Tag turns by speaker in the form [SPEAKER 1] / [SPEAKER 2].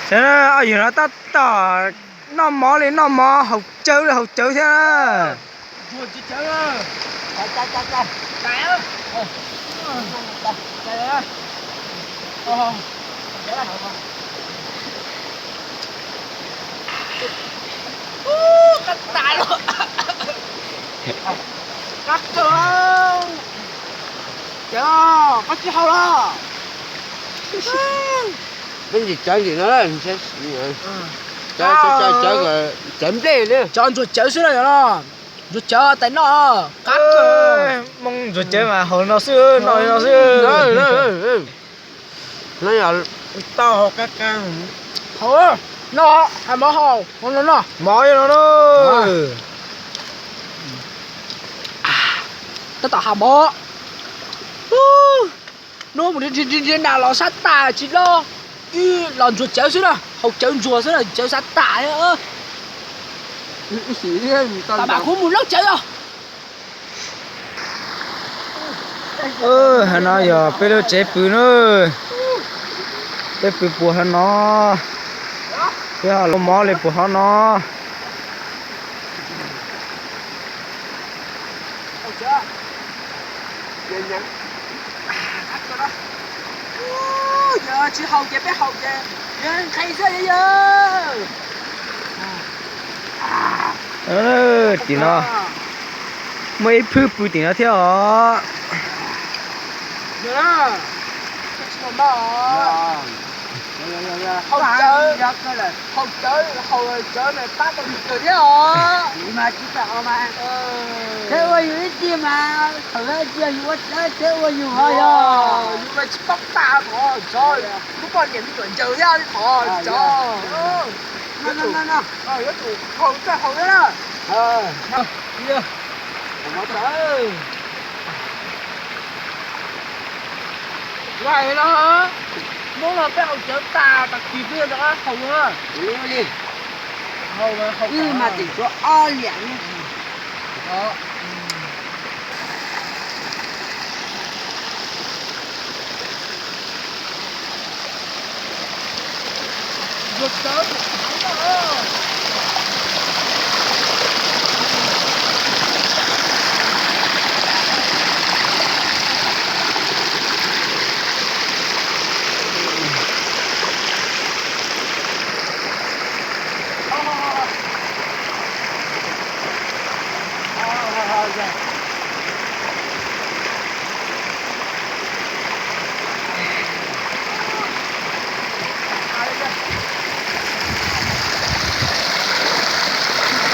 [SPEAKER 1] thế nó ở nó ta tỏ nó mò lên nó mò học chơi thế đó
[SPEAKER 2] Chua chứ chơi ơi. Chạy. Chạy ơi. Chạy ơi. Chạy ơi. Cắt tài luôn. Cắt chưa? Chưa, cắt chưa đó.
[SPEAKER 3] Bên gì chơi gì nữa là sẽ chơi rồi chấm đi nữa.
[SPEAKER 2] Cho anh chuột chơi xíu này nó. Chuột chơi tay nó. Cắt chưa?
[SPEAKER 1] mong rồi chơi mà hồi nó xưa nói nó xưa
[SPEAKER 3] Nó là tao học các căn.
[SPEAKER 2] Thôi. Nó, hai mỏ hồ, con nó.
[SPEAKER 1] mò cho nó
[SPEAKER 2] Tất cả hà mỏ. Nó một trên nào nó sát tà chỉ lo. Lần chuột chéo xíu nào. Học chéo chuột xíu nào chéo sát tà nữa. Tao bảo cũng một lớp chéo rồi.
[SPEAKER 1] hà nó giờ bây giờ chế bự nữa chế bự bùa hà nó cái hà nó mò lên bùa hà nó
[SPEAKER 2] Giờ chị hầu chị bé hầu chị. Giờ khai sao vậy giờ?
[SPEAKER 1] thì nó mấy phứ bự thì nó theo
[SPEAKER 2] Giờ đó. Chị mà hầu chơi. Hầu chơi mày bắt tao bị cười thế hả?
[SPEAKER 4] Mà chỉ sợ mà thế ơi những chia mà thằng ấy chia những cái thế ơi nhiều hơi
[SPEAKER 2] Nhưng mà chỉ bắt ta thôi. Trời. Lúc còn điểm chuẩn chơi ra đi thôi. Trời.
[SPEAKER 4] nó
[SPEAKER 2] Cái tủ hầu thế đó.
[SPEAKER 4] chưa
[SPEAKER 2] Nó tới. Vậy đó. Muốn là cái hầu chở ta kỳ kia đó hầu á.
[SPEAKER 4] đi
[SPEAKER 2] Hầu mà hầu.
[SPEAKER 4] mà chỉ có o lẹn
[SPEAKER 2] Đó. Vượt tới thắng đó.